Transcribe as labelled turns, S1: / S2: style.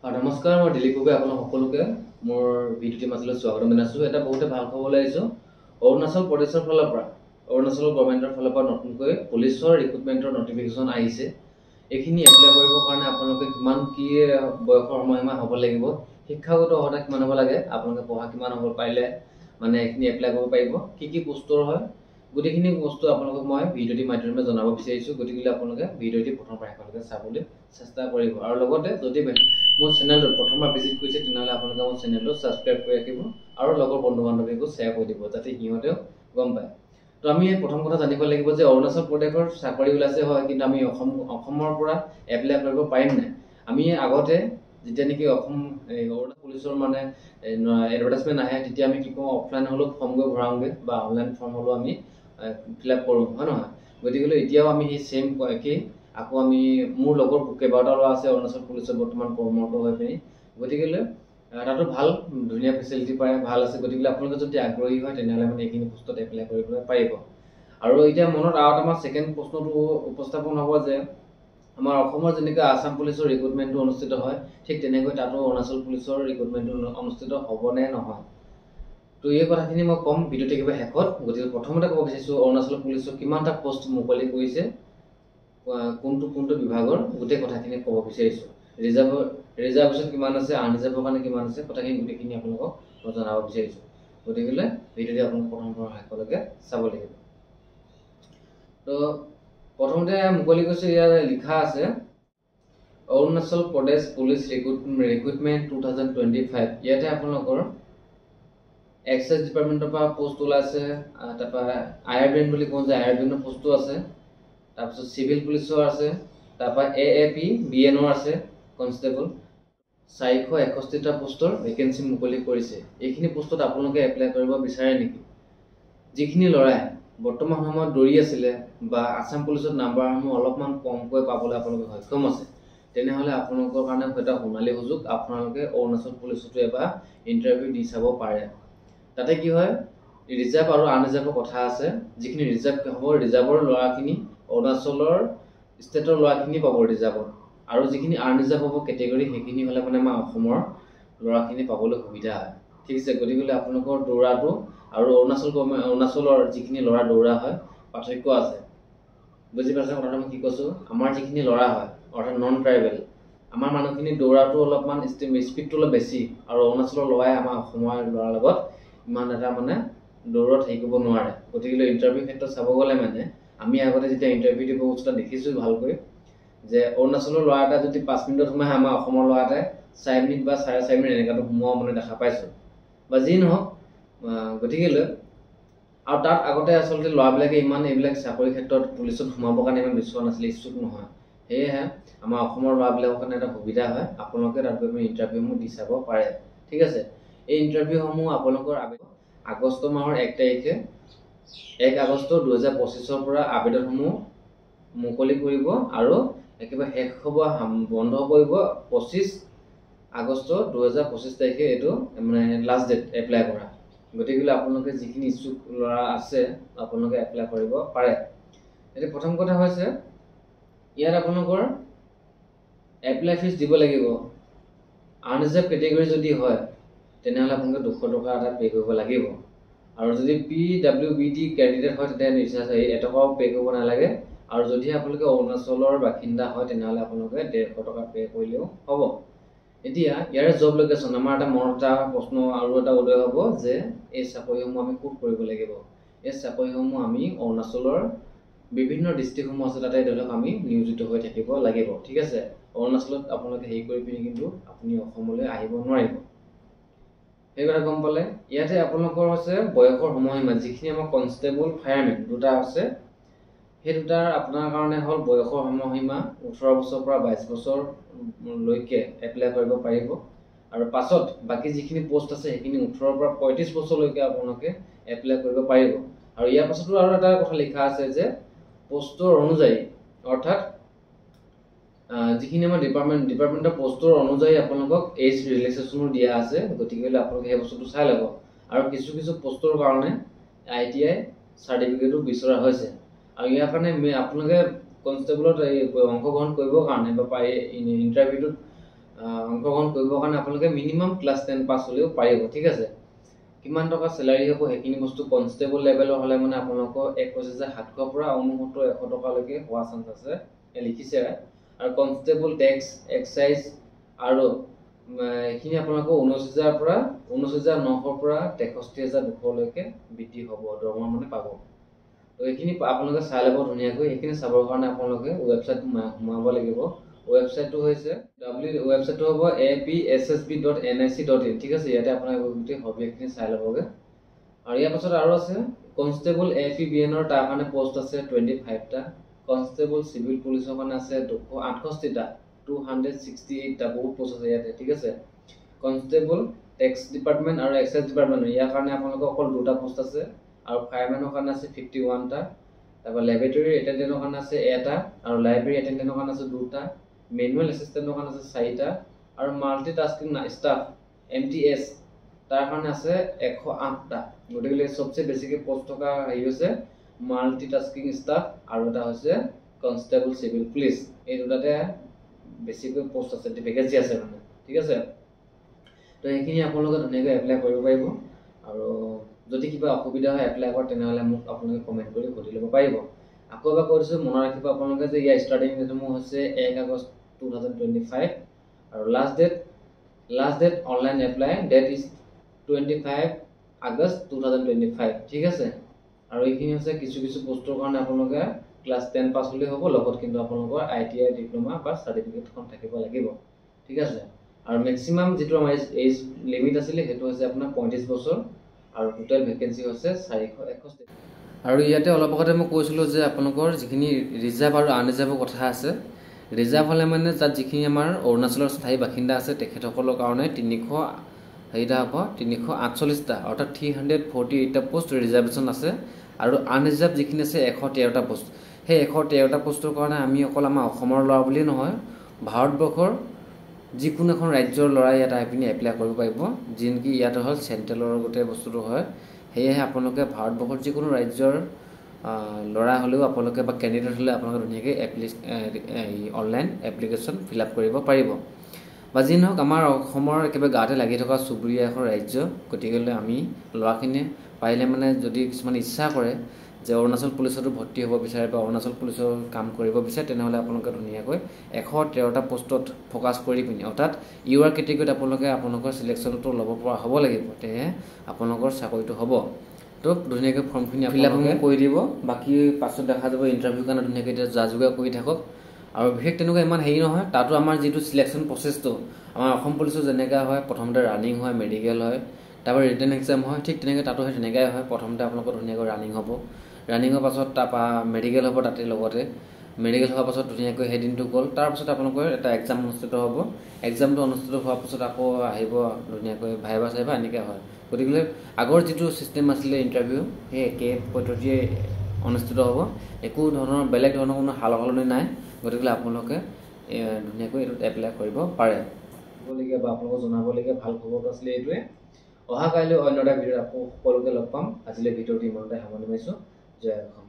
S1: নমস্কাৰ, মই দিলীপ গগৈ আপোনাক সকলোকে মোৰ ভিডিঅ'টি মাজলৈ স্বাগতম জনাইছোঁ। এটা বহুতে ভাল খবৰলৈ আহিছোঁ। অৰুণাচল প্ৰদেশৰ ফালৰ পৰা অৰুণাচল গভৰ্ণমেণ্টৰ ফালৰ পৰা নতুনকৈ পুলিচৰ ৰিক্ৰুটমেণ্টৰ নটিফিকেশ্যন আহিছে। এইখিনি এপ্লাই কৰিবৰ কাৰণে আপোনালোকে কিমান কি বয়সৰ সময়সীমা হ'ব লাগিব, শিক্ষাগত অৰ্হতা কিমান হ'ব লাগে, আপোনালোকে পঢ়া কিমান হ'ব পাৰিলে মানে এইখিনি এপ্লাই কৰিব পাৰিব, কি পোষ্টৰ হয়, গোটেইখিনি বস্তু আপোনালোকক মই ভিডিঅ'টিৰ মাধ্যমেৰে জনাব বিচাৰিছোঁ। গতিকে আপোনালোকে ভিডিঅ'টি প্ৰথমৰ পৰা শেষলৈকে চাবলৈ চেষ্টা কৰিব। আৰু লগতে যদি মোৰ চেনেলটো প্ৰথমবাৰ ভিজিট কৰিছে তেনেহ'লে আপোনালোকে মোৰ চেনেলটো ছাবস্ক্ৰাইব কৰি ৰাখিব আৰু লগৰ বন্ধু বান্ধৱীকো শ্বেয়াৰ কৰি দিব যাতে সিহঁতেও গম পায়। তো আমি প্ৰথম কথা জানিব লাগিব যে অৰুণাচল প্ৰদেশৰ চাকৰি ওলাইছে হয়, কিন্তু আমি অসমৰ পৰা এপ্লাই কৰিব পাৰিম নাই। আমি আগতে যেতিয়া নেকি অসম অৰুণাচল পুলিচৰ মানে এডভাৰটাইজমেণ্ট আহে তেতিয়া আমি কি কৰোঁ, অফলাইন হ'লেও ফৰ্ম গৈ ভৰাওঁগৈ বা অনলাইন ফৰ্ম হ'লেও আমি ফিল আপ কৰোঁ, হয় নহয়? গতিকে এতিয়াও আমি সেই ছেইম একেই আকৌ আমি মোৰ লগৰ কেইবাটাও ল'ৰা আছে অৰুণাচল পুলিচত বৰ্তমান কৰ্মৰত হৈ পিনি। গতিকে তাতো ভাল ধুনীয়া ফেচিলিটি পায়, ভাল আছে। গতিকে আপোনালোকে যদি আগ্ৰহী হয় তেনেহ'লে মানে এইখিনি পোষ্টত এপ্লাই কৰিবলৈ পাৰিব। আৰু এতিয়া মনত আৰু আমাৰ ছেকেণ্ড প্ৰশ্নটো উপস্থাপন হ'ব যে আমাৰ অসমৰ যেনেকৈ আছাম পুলিচৰ ৰিক্ৰুটমেণ্টটো অনুষ্ঠিত হয়, ঠিক তেনেকৈ তাতো অৰুণাচল পুলিচৰ ৰিক্ৰুটমেণ্টটো অনুষ্ঠিত হ'বনে নহয়। তো এই কথাখিনি মই ক'ম ভিডিঅ'টো একেবাৰে শেষত। গতিকে প্ৰথমতে ক'ব বিচাৰিছোঁ অৰুণাচল পুলিচৰ কিমানটা পষ্ট মুকলি কৰিছে, কোনটো বিভাগৰ, গোটেই কথাখিনি ক'ব বিচাৰিছোঁ। ৰিজাৰ্ভেশ্যন কিমান আছে, আনৰিজাৰ্ভৰ কাৰণে কিমান আছে, কথাখিনি গোটেইখিনি আপোনালোকক মই জনাব বিচাৰিছোঁ। গতিকে ভিডিঅ'টি আপোনালোক প্ৰথমৰ পৰা শেষলৈকে চাব লাগিব। তো প্ৰথমতে মুকলি কৰিছোঁ, ইয়াত লিখা আছে অৰুণাচল প্ৰদেশ পুলিচ ৰিক্ৰুটমেণ্ট 2025। ইয়াতে আপোনালোকৰ এক্সাইজ ডিপাৰ্টমেণ্টৰ পৰা পোষ্ট ওলাইছে, তাৰপৰা IRBN বুলি কওঁ যে IRBNৰ পোষ্টো আছে, তাৰপিছত চিভিল পুলিচৰ আছে, তাৰপৰা AAP BNৰ আছে কনষ্টেবল। 461টা পোষ্টৰ ভেকেঞ্চি মুকলি কৰিছে। এইখিনি পোষ্টত আপোনালোকে এপ্লাই কৰিব বিচাৰে নেকি? যিখিনি ল'ৰাই বৰ্তমান সময়ত দৌৰি আছিলে বা আছাম পুলিচত নাম্বাৰসমূহ অলপমান কমকৈ পাবলৈ আপোনালোকে সক্ষম আছে, তেনেহ'লে আপোনালোকৰ কাৰণে এটা সোণালী সুযোগ। আপোনালোকে অৰুণাচল পুলিচতো এবাৰ ইণ্টাৰভিউ দি চাব পাৰে। তাতে কি হয়, ৰিজাৰ্ভ আৰু আনৰিজাৰ্ভৰ কথা আছে। যিখিনি ৰিজাৰ্ভ হ'ব, ৰিজাৰ্ভৰ ল'ৰাখিনি অৰুণাচলৰ ষ্টেটৰ ল'ৰাখিনি পাব ৰিজাৰ্ভত, আৰু যিখিনি আনৰিজাৰ্ভ হ'ব কেটেগৰী, সেইখিনি হ'লে মানে আমাৰ অসমৰ ল'ৰাখিনি পাবলৈ সুবিধা হয়। ঠিক আছে, গতিকে আপোনালোকৰ দৌৰাটো আৰু অৰুণাচলৰ যিখিনি ল'ৰা দৌৰা হয় পাৰ্থক্য আছে। বুজি পাইছে কথাটো মই কি কৈছোঁ? আমাৰ যিখিনি ল'ৰা হয় অৰ্থাৎ নন ট্ৰাইবেল, আমাৰ মানুহখিনি দৌৰাটো অলপমান স্পীডটো অলপ বেছি, আৰু অৰুণাচলৰ ল'ৰাই আমাৰ অসমৰ ল'ৰাৰ লগত ইমান এটা মানে দৌৰত হেৰি কৰিব নোৱাৰে। গতিকে ইণ্টাৰভিউ ক্ষেত্ৰত চাব গ'লে মানে আমি আগতে যেতিয়া ইণ্টাৰভিউ দিব বস্তুটা দেখিছোঁ ভালকৈ, যে অৰুণাচলৰ ল'ৰা এটা যদি 5 মিনিটত সোমাই, আমাৰ অসমৰ ল'ৰা এটাই 4 মিনিট বা 4.5 মিনিট এনেকুৱাটো সোমোৱা মানে দেখা পাইছোঁ, বা যি নহওক। গতিকে আৰু তাত আগতে আচলতে ল'ৰাবিলাকে ইমান এইবিলাক চাকৰি ক্ষেত্ৰত পুলিচত সোমাবৰ কাৰণে ইমান বিচৰা নাছিলে, ইচ্ছুক নহয়। সেয়েহে আমাৰ অসমৰ ল'ৰাবিলাকৰ কাৰণে এটা সুবিধা হয়, আপোনালোকে তাত গৈ পিনি ইণ্টাৰভিউসমূহ দি চাব পাৰে। ঠিক আছে, এই ইণ্টাৰভিউসমূহ আপোনালোকৰ আগষ্ট মাহৰ 1 তাৰিখে 1 আগষ্ট 2025ৰ পৰা আবেদনসমূহ মুকলি কৰিব আৰু একেবাৰে শেষ হ'ব, বন্ধ কৰিব 25 আগষ্ট 2025 তাৰিখে। এইটো মানে লাষ্ট ডেট এপ্লাই কৰা। গতিকে আপোনালোকে যিখিনি ইচ্ছুক ল'ৰা আছে আপোনালোকে এপ্লাই কৰিব পাৰে। এতিয়া প্ৰথম কথা হৈছে, ইয়াত আপোনালোকৰ এপ্লাই ফিজ দিব লাগিব। আনৰিজাৰ্ভ কেটেগৰী যদি হয় তেনেহ'লে আপোনালোকে 200 টকা এটা পে' কৰিব লাগিব, আৰু যদি PWBD কেণ্ডিডেট হয় তেতিয়া ৰিচাৰ্জ এটকাও পে' কৰিব নালাগে। আৰু যদি আপোনালোকে অৰুণাচলৰ বাসিন্দা হয় তেনেহ'লে আপোনালোকে 150 টকা পে' কৰিলেও হ'ব। এতিয়া ইয়াৰে জব লোকেশ্যন, আমাৰ এটা মনত এটা প্ৰশ্ন আৰু এটা উদয় হ'ব যে এই চাকৰিসমূহ আমি ক'ত কৰিব লাগিব। এই চাকৰিসমূহ আমি অৰুণাচলৰ বিভিন্ন ডিষ্ট্ৰিক্টসমূহ আছে তাতে ধৰি লওক আমি নিয়োজিত হৈ থাকিব লাগিব। ঠিক আছে, অৰুণাচলত আপোনালোকে হেৰি কৰি পিনি কিন্তু আপুনি অসমলৈ আহিব নোৱাৰিব। সেই কথা গম পালে। ইয়াতে আপোনালোকৰ হৈছে বয়সৰ সময়সীমা, যিখিনি আমাৰ কনষ্টেবল ফায়াৰমেন দুটা আছে, সেই দুটাৰ আপোনাৰ কাৰণে হ'ল বয়সৰ সময়সীমা 18 বছৰৰ পৰা 22 বছৰলৈকে এপ্লাই কৰিব পাৰিব। আৰু পাছত বাকী যিখিনি পোষ্ট আছে সেইখিনি 18 পৰা 35 বছৰলৈকে আপোনালোকে এপ্লাই কৰিব পাৰিব। আৰু ইয়াৰ পাছতো আৰু এটা কথা লিখা আছে যে পোষ্টৰ অনুযায়ী, অৰ্থাৎ যিখিনি আমাৰ ডিপাৰ্টমেণ্টৰ পোষ্টৰ অনুযায়ী আপোনালোকক এজ ৰিলেক্সেশ্যনো দিয়া আছে। গতিকে আপোনালোকে সেই বস্তুটো চাই ল'ব। আৰু কিছু পোষ্টৰ কাৰণে ITI চাৰ্টিফিকেটো বিচৰা হৈছে। আৰু ইয়াৰ কাৰণে আপোনালোকে কনষ্টেবলত অংশগ্ৰহণ কৰিবৰ কাৰণে বা ইণ্টাৰভিউটোত অংশগ্ৰহণ কৰিবৰ কাৰণে আপোনালোকে মিনিমাম ক্লাছ 10 পাছ হ'লেও পাৰিব ঠিক আছে কিমান টকা চেলাৰী হ'ব সেইখিনি বস্তু কনষ্টেবল লেভেলৰ হ'লে মানে আপোনালোকৰ 17,700 পৰা 69,100 টকালৈকে হোৱা চান্স আছে লিখিছে আৰু কনষ্টেবল টেক্স এক্সাইজ আৰু এইখিনি আপোনালোকৰ 19,000 পৰা 19,900 পৰা 63,200 লৈকে বৃদ্ধি হ'ব দৰমহা মানে পাব তো এইখিনি আপোনালোকে চাই ল'ব ধুনীয়াকৈ এইখিনি চাবৰ কাৰণে আপোনালোকে ৱেবছাইট সোমাব লাগিব ৱেবছাইটটো হৈছে ৱেবছাইটটো হ'ব apssb.nic.in ঠিক আছে ইয়াতে আপোনালোকে গোটেই সবিশেষখিনি চাই ল'বগে আৰু ইয়াৰ পাছত আৰু আছে কনষ্টেবল APBN ৰ তাৰ কাৰণে পোষ্ট আছে 25টা কনষ্টেবল সিভিল পুলিচৰ কাৰণে আছে 268টা 268টা বহুত পোষ্ট আছে ইয়াতে ঠিক আছে কনষ্টেবল টেক্স ডিপাৰ্টমেণ্ট আৰু এক্সাইজ ডিপাৰ্টমেণ্ট ইয়াৰ কাৰণে আপোনালোকৰ অকল দুটা পোষ্ট আছে আৰু ফায়াৰমেনৰ কাৰণে আছে 51টা তাৰপৰা লেবৰেটৰী এটেণ্ডেণ্টৰ কাৰণে আছে এটা আৰু লাইব্ৰেৰী এটেণ্ডেণ্টৰ কাৰণে আছে দুটা মেনুৱেল এছিষ্টেণ্টৰ কাৰণে আছে 4টা আৰু মাল্টিটাস্কিং ষ্টাফ MTS তাৰ কাৰণে আছে 108টা গতিকে সবচেয়ে বেছিকৈ পোষ্ট থকা হেৰি হৈছে মাল্টিটাস্কিং ষ্টাফ আৰু এটা হৈছে কনষ্টেবল সিভিল পুলিচ এই দুটাতে বেছিকৈ পোষ্ট আছে ভেকেন্সি আছে মানে ঠিক আছে তো এইখিনি আপোনালোকে ধুনীয়াকৈ এপ্লাই কৰিব পাৰিব আৰু যদি কিবা অসুবিধা হয় এপ্লাই কৰে তেনেহ'লে মোক আপোনালোকে কমেণ্ট কৰি সুধি ল'ব পাৰিব আকৌ এবাৰ কৈ দিছোঁ মনত ৰাখিব আপোনালোকে যে ইয়াৰ ষ্টাৰ্টিং ডেটসমূহ হৈছে 1 আগষ্ট 2025 আৰু last date online apply date is 25 August 2025 ঠিক আছে আৰু এইখিনি হৈছে কিছু পোষ্টৰ কাৰণে আপোনালোকে ক্লাছ 10 পাছ হ'লে হ'ব লগত কিন্তু আপোনালোকৰ ITI ডিপ্লোমা বা চাৰ্টিফিকেটখন থাকিব লাগিব ঠিক আছে আৰু মেক্সিমাম যেটো আমাৰ এজ লিমিট আছিল হেতু হৈছে আপোনাৰ 35 বছৰ আৰু টোটাল ভেকেন্সি হৈছে 461 আৰু ইয়াতে অলপ আগতে মই কৈছিলো যে আপোনালোকৰ যিখিনি ৰিজাৰ্ভ আৰু আনৰিজাৰ্ভৰ কথা আছে ৰিজাৰ্ভ হলে মানে তাত যিখিনি আমাৰ অৰুণাচলৰ স্থায়ী বাসিন্দা আছে তেখেতসকলৰ কাৰণে 348টা অৰ্থাৎ 348টা পোষ্ট ৰিজাৰ্ভেশ্যন আছে আৰু আনৰিজাৰ্ভ যিখিনি আছে 113টা পোষ্ট সেই 113টা পোষ্টৰ কাৰণে আমি অকল আমাৰ অসমৰ ল'ৰা বুলি নহয় ভাৰতবৰ্ষৰ যিকোনো এখন ৰাজ্যৰ ল'ৰা ইয়াত আহি পিনি এপ্লাই কৰিব পাৰিব যিনকি ইয়াত হ'ল চেণ্ট্ৰেলৰ গোটেই বস্তুটো হয় সেয়েহে আপোনালোকে ভাৰতবৰ্ষৰ যিকোনো ৰাজ্যৰ ল'ৰা হ'লেও আপোনালোকে বা কেণ্ডিডেট হ'লে আপোনালোকে ধুনীয়াকৈ অনলাইন এপ্লিকেশ্যন ফিল আপ কৰিব পাৰিব বা যি নহওক আমাৰ অসমৰ একেবাৰে গাতে লাগি থকা চুবুৰীয়া এখন ৰাজ্য গতিকেলৈ আমি ল'ৰাখিনিয়ে পাৰিলে মানে যদি কিছুমান ইচ্ছা কৰে যে অৰুণাচল পুলিচতো ভৰ্তি হ'ব বিচাৰে বা অৰুণাচল পুলিচৰ কাম কৰিব বিচাৰে তেনেহ'লে আপোনালোকে ধুনীয়াকৈ 113টা পোষ্টত ফ'কাছ কৰি পিনি অৰ্থাৎ ইউআৰ কেটেগৰীত আপোনালোকৰ চিলেকশ্যনটো ল'ব পৰা হ'ব লাগিব তেহে আপোনালোকৰ চাকৰিটো হ'ব তো ধুনীয়াকৈ ফৰ্মখিনি ফিল আপ কৰি দিব বাকী পাছত দেখা যাব ইণ্টাৰভিউ কাৰণে ধুনীয়াকৈ এতিয়া যা যোগাৰ কৰি থাকক আৰু বিশেষ তেনেকুৱা ইমান হেৰি নহয় তাতো আমাৰ যিটো চিলেকশ্যন প্ৰচেছটো আমাৰ অসম পুলিচৰ যেনেকৈ হয় প্ৰথমতে ৰানিং হয় মেডিকেল হয় তাৰপৰা ৰিটেন এক্সাম হয় ঠিক তেনেকৈ তাতো সেই তেনেকুৱাই হয় প্ৰথমতে আপোনালোকৰ ধুনীয়াকৈ ৰানিং হ'ব ৰানিঙৰ পাছত তাৰপৰা মেডিকেল হ'ব তাতে লগতে মেডিকেল হোৱাৰ পাছত ধুনীয়াকৈ সেই দিনটো গ'ল তাৰপাছত আপোনালোকৰ এটা এক্সাম অনুষ্ঠিত হ'ব এক্সামটো অনুষ্ঠিত হোৱাৰ পাছত আকৌ আহিব ধুনীয়াকৈ ভাইবা চাইবা এনেকৈ হয় গতিকে আগৰ যিটো ছিষ্টেম আছিলে ইণ্টাৰভিউ সেই একে পদ্ধতিয়ে অনুষ্ঠিত হ'ব একো ধৰণৰ বেলেগ ধৰণৰ কোনো সাল সলনি নাই গতিকে আপোনালোকে ধুনীয়াকৈ এইটোত এপ্লাই কৰিব পাৰে হ'বলগীয়া বা আপোনালোকক জনাবলগীয়া ভাল খবৰটো আছিলে এইটোৱে অহা কাইলৈ অন্য এটা ভিডিঅ'ত আকৌ সকলোকে লগ পাম আজিলৈ ভিডিঅ'টো ইমানতে সামৰণি মাৰিছোঁ জয় অসম